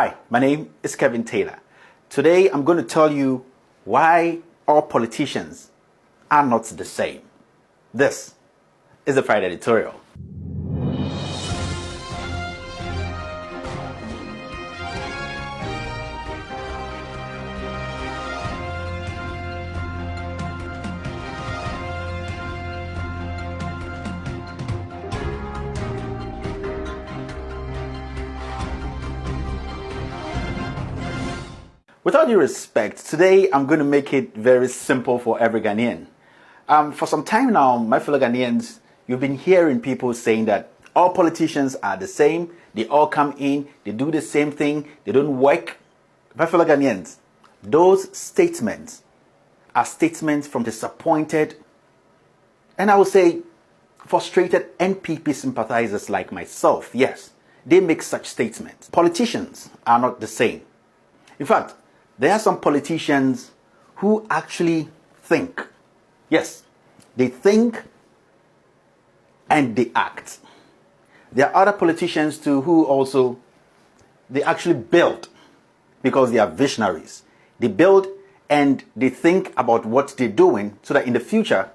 Hi, my name is Kevin Taylor. Today I'm going to tell you why all politicians are not the same. This is the Friday Editorial. With all due respect, today I'm going to make it very simple for every Ghanaian. For some time now, my fellow Ghanaians, you've been hearing people saying that all politicians are the same, they all come in, they do the same thing, they don't work. My fellow Ghanaians, those statements are statements from disappointed, and I would say frustrated NPP sympathizers like myself. Yes, they make such statements. Politicians are not the same. In fact, there are some politicians who actually think. Yes, they think and they act. There are other politicians too who also, they actually build because they are visionaries. They build and they think about what they're doing so that in the future,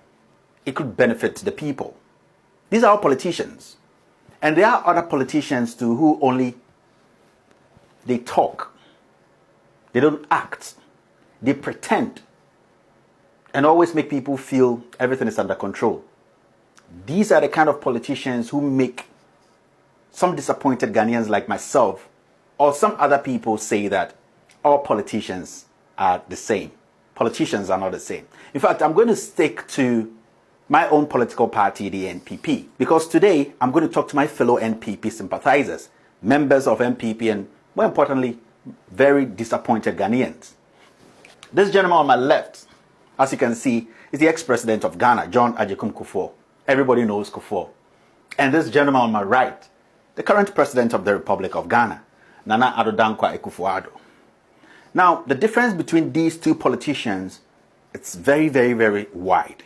it could benefit the people. These are all politicians. And there are other politicians too who only, they talk. They don't act. They pretend and always make people feel everything is under control. These are the kind of politicians who make some disappointed Ghanaians like myself or some other people say that all politicians are the same. Politicians are not the same. In fact, I'm going to stick to my own political party, the NPP, because today I'm going to talk to my fellow NPP sympathizers, members of NPP, and more importantly, very disappointed Ghanaians. This gentleman on my left, as you can see, is the ex-president of Ghana, John Agyekum Kufuor. Everybody knows Kufuor. And this gentleman on my right, the current president of the Republic of Ghana, Nana Addo Dankwa Akufo-Addo. Now, the difference between these two politicians, it's very, very, very wide.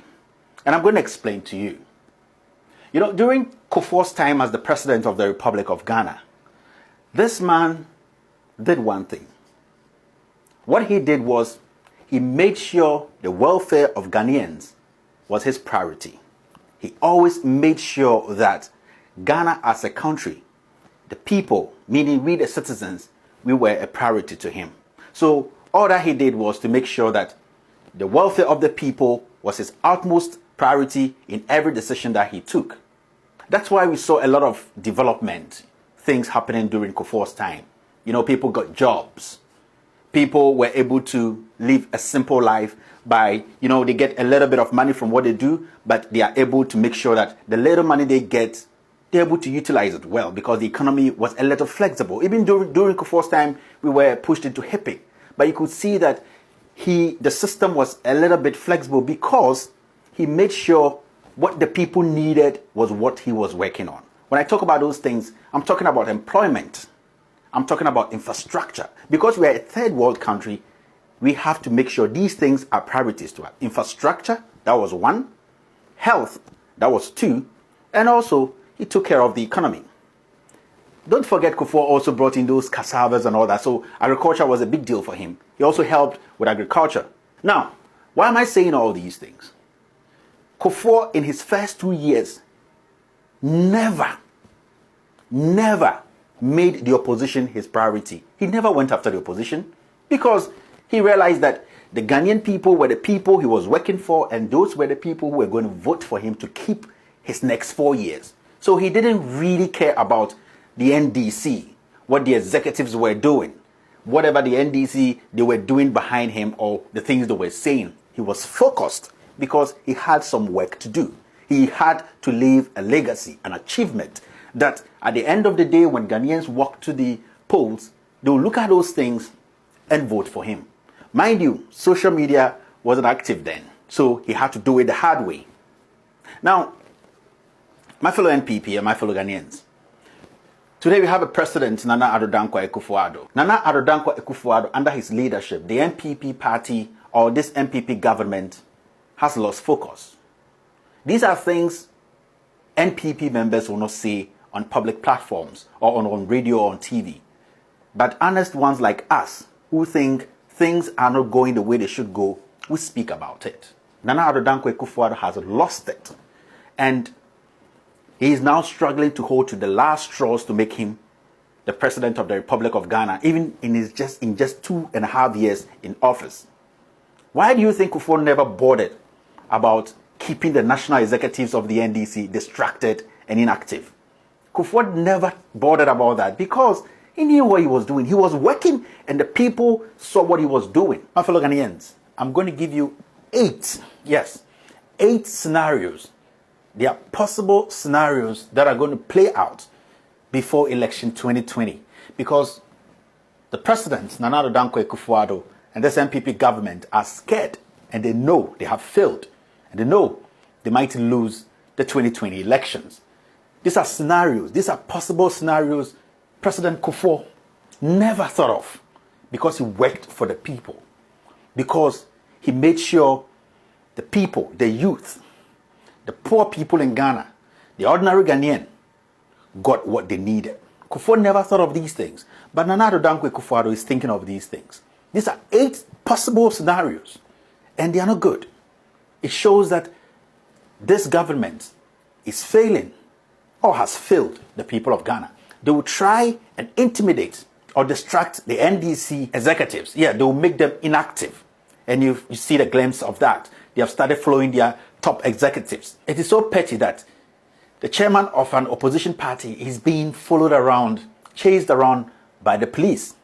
And I'm going to explain to you. You know, during Kufuor's time as the president of the Republic of Ghana, this man did one thing. What he did was he made sure the welfare of Ghanaians was his priority. He always made sure that Ghana as a country, the people, meaning we the citizens, we were a priority to him. So all that he did was to make sure that the welfare of the people was his utmost priority in every decision that he took. That's why we saw a lot of development, things happening during Kufuor's time. You know, people got jobs. People were able to live a simple life by, you know, they get a little bit of money from what they do, but they are able to make sure that the little money they get, they're able to utilize it well because the economy was a little flexible. Even during Kufuor's time, we were pushed into hippie. But you could see that the system was a little bit flexible because he made sure what the people needed was what he was working on. When I talk about those things, I'm talking about employment. I'm talking about infrastructure. Because we are a third world country, we have to make sure these things are priorities to us. Infrastructure, that was one. Health, that was two. And also, he took care of the economy. Don't forget Kufuor also brought in those cassavas and all that. So agriculture was a big deal for him. He also helped with agriculture. Now, why am I saying all these things? Kufuor, in his first 2 years, never made the opposition his priority. He never went after the opposition because he realized that the Ghanaian people were the people he was working for, and those were the people who were going to vote for him to keep his next 4 years. So he didn't really care about the NDC, what the executives were doing, whatever the NDC they were doing behind him or the things they were saying. He was focused because he had some work to do. He had to leave a legacy, an achievement that at the end of the day, when Ghanaians walk to the polls, they will look at those things and vote for him. Mind you, social media wasn't active then, so he had to do it the hard way. Now, my fellow NPP and my fellow Ghanaians, today we have a president, Nana Addo Dankwa Akufo-Addo. Nana Addo Dankwa Akufo-Addo, under his leadership, the NPP party or this NPP government has lost focus. These are things NPP members will not say on public platforms or on radio or on TV. But honest ones like us, who think things are not going the way they should go, we speak about it. Nana Addo Dankwa Akufo-Addo has lost it. And he is now struggling to hold to the last straws to make him the president of the Republic of Ghana, even in just 2.5 years in office. Why do you think Kufuor never bothered about keeping the national executives of the NDC distracted and inactive? Kufuor never bothered about that because he knew what he was doing. He was working and the people saw what he was doing. My fellow Ghanaians, I'm going to give you 8 scenarios. There are possible scenarios that are going to play out before election 2020 because the president, Nana Addo Dankwa Akufo-Addo, and this NPP government are scared and they know they have failed and they know they might lose the 2020 elections. These are scenarios, these are possible scenarios President Kufuor never thought of because he worked for the people, because he made sure the people, the youth, the poor people in Ghana, the ordinary Ghanaian, got what they needed. Kufuor never thought of these things, but Nana Addo Dankwa Akufo-Addo is thinking of these things. These are 8 possible scenarios, and they are not good. It shows that this government is failing or has failed the people of Ghana. They will try and intimidate or distract the NDC executives. Yeah, they will make them inactive. And you see the glimpse of that. They have started following their top executives. It is so petty that the chairman of an opposition party is being followed around, chased around by the police.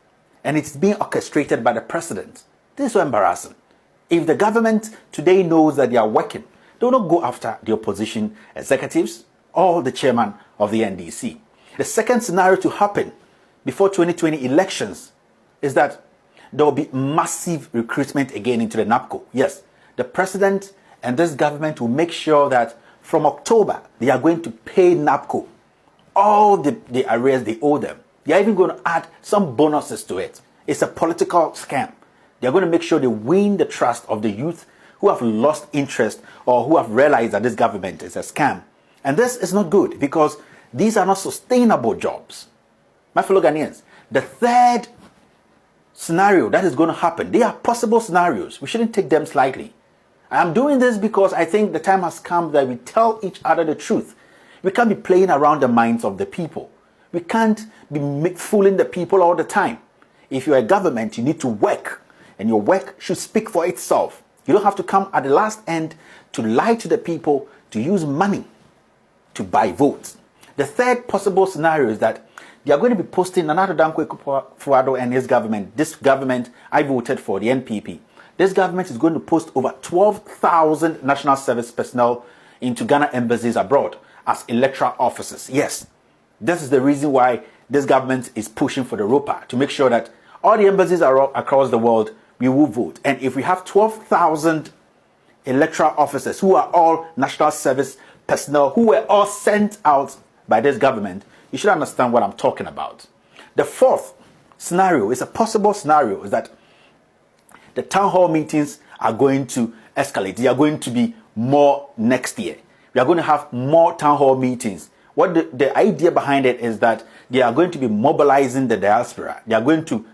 And it's being orchestrated by the president. This is so embarrassing. If the government today knows that they are working, they will not go after the opposition executives or the chairman of the NDC. The second scenario to happen before 2020 elections is that there will be massive recruitment again into the NAPCO. Yes, the president and this government will make sure that from October, they are going to pay NAPCO all the arrears they owe them. They are even going to add some bonuses to it. It's a political scam. They are going to make sure they win the trust of the youth who have lost interest or who have realized that this government is a scam. And this is not good because these are not sustainable jobs. My fellow Ghanaians, the third scenario that is going to happen, they are possible scenarios. We shouldn't take them slightly. I'm doing this because I think the time has come that we tell each other the truth. We can't be playing around the minds of the people. We can't be fooling the people all the time. If you're a government, you need to work, and your work should speak for itself. You don't have to come at the last end to lie to the people, to use money to buy votes. The third possible scenario is that they are going to be posting Nana Addo Dankwa Akufo-Addo and his government. This government I voted for, the NPP. This government is going to post over 12,000 national service personnel into Ghana embassies abroad as electoral officers. Yes, this is the reason why this government is pushing for the ROPA, to make sure that all the embassies across the world, we will vote. And if we have 12,000 electoral officers who are all national service personnel, who were all sent out by this government, you should understand what I'm talking about. The fourth scenario is a possible scenario is that the town hall meetings are going to escalate. They are going to be more next year. We are going to have more town hall meetings. What the idea behind it is that they are going to be mobilizing the diaspora. They are going to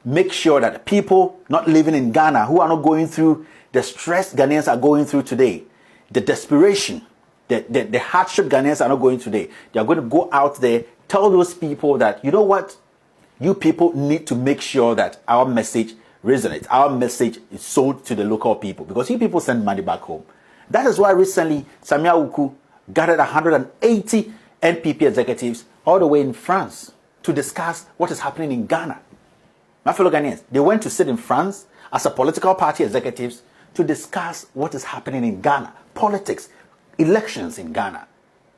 make sure that people not living in Ghana, who are not going through the stress Ghanaians are going through today, the desperation, the hardship Ghanaians are not going today, they are going to go out there, tell those people that, you know what, you people need to make sure that our message resonates, our message is sold to the local people, because you people send money back home. That is why recently Samia Uku gathered 180 NPP executives all the way in France to discuss what is happening in Ghana. My fellow Ghanaians, they went to sit in France as a political party executives to discuss what is happening in Ghana, politics, elections in Ghana.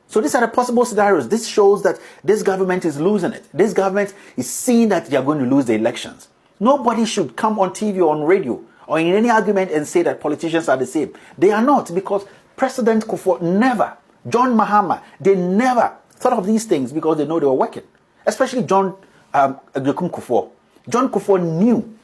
So these are the possible scenarios. This shows that this government is losing it. This government is seeing that they are going to lose the elections. Nobody should come on TV or on radio or in any argument and say that politicians are the same. They are not, because President Kufuor never, John Mahama, they never thought of these things because they know they were working. Especially John Ejiokum Kufuor. John Kufuor knew,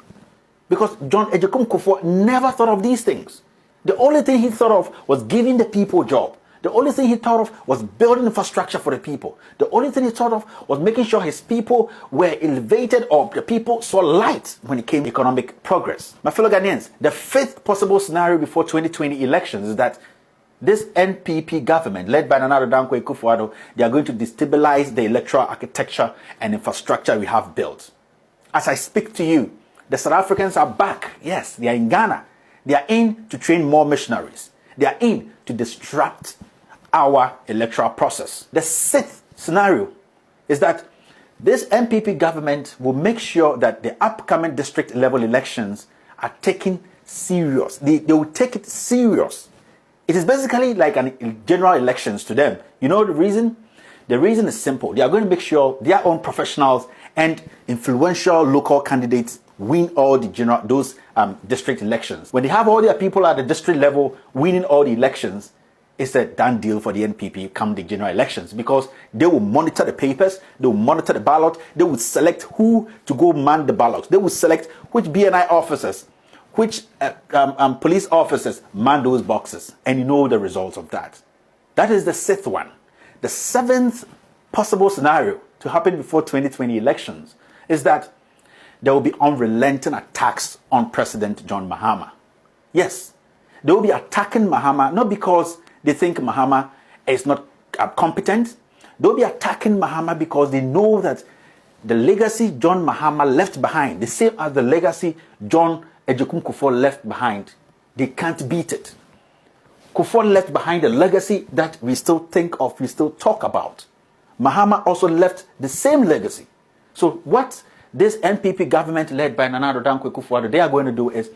because John Ejiokum Kufuor never thought of these things. The only thing he thought of was giving the people a job. The only thing he thought of was building infrastructure for the people. The only thing he thought of was making sure his people were elevated, or the people saw light when it came to economic progress. My fellow Ghanaians, the fifth possible scenario before 2020 elections is that this NPP government, led by Nana Addo Dankwa Akufo-Addo, they are going to destabilize the electoral architecture and infrastructure we have built. As I speak to you, the South Africans are back. Yes, they are in Ghana. They are in to train more missionaries. They are in to disrupt our electoral process. The sixth scenario is that this NPP government will make sure that the upcoming district level elections are taken serious. They will take it serious. It is basically like an general elections to them. You know the reason? The reason is simple. They are going to make sure their own professionals and influential local candidates win all the district elections. When they have all their people at the district level winning all the elections, it's a done deal for the NPP come the general elections, because they will monitor the papers, they will monitor the ballot, they will select who to go man the ballot, they will select which BNI officers, which police officers man those boxes, and you know the results of that. That is the sixth one. The seventh possible scenario to happen before 2020 elections is that there will be unrelenting attacks on President John Mahama. Yes, they will be attacking Mahama, not because they think Mahama is not competent. They'll be attacking Mahama because they know that the legacy John Mahama left behind, the same as the legacy John Ejekun Kufuor left behind, they can't beat it. Kufuor left behind a legacy that we still think of, we still talk about. Mahama also left the same legacy. So what this NPP government led by Nana Addo Dankwa Akufo-Addo, they are going to do is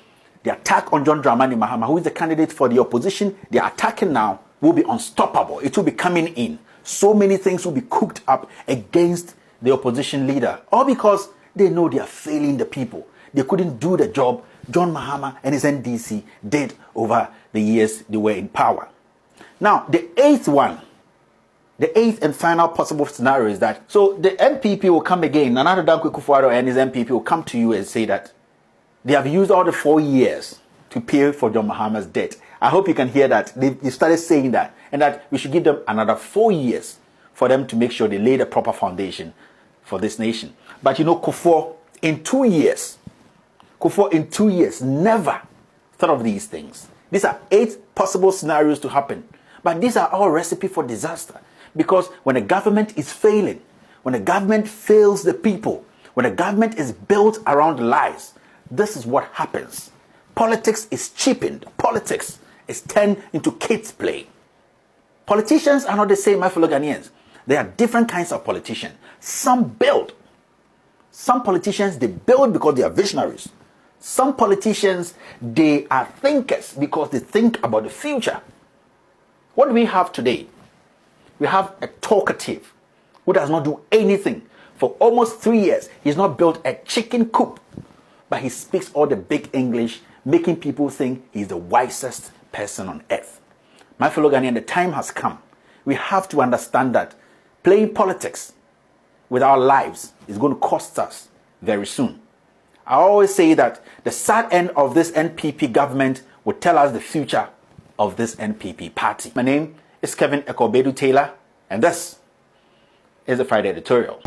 the attack on John Dramani Mahama, who is the candidate for the opposition. They are attacking now, will be unstoppable. It will be coming in. So many things will be cooked up against the opposition leader, all because they know they are failing the people. They couldn't do the job John Mahama and his NDC did over the years they were in power. Now, the eighth and final possible scenario is that, so the NPP will come again, Nana Addo Dankwa Akufo-Addo and his NPP will come to you and say that they have used all the 4 years to pay for John Mahama's debt. I hope you can hear that. They started saying that, and that we should give them another 4 years for them to make sure they lay the proper foundation for this nation. But you know, Kufuor in 2 years never thought of these things. These are 8 possible scenarios to happen. But these are all recipe for disaster. Because when a government is failing, when a government fails the people, when a government is built around lies, this is what happens. Politics is cheapened. Politics is turned into kids' play. Politicians are not the same, my fellow Ghanaians. There are different kinds of politicians. Some build. Some politicians, they build because they are visionaries. Some politicians, they are thinkers because they think about the future. What do we have today? We have a talkative who does not do anything. For almost 3 years, he's not built a chicken coop, but he speaks all the big English, making people think he's the wisest person on earth. My fellow Ghanaian, the time has come. We have to understand that playing politics with our lives is going to cost us very soon. I always say that the sad end of this NPP government will tell us the future of this NPP party. My name is Kevin Ekobedu Taylor, and this is the Friday Editorial.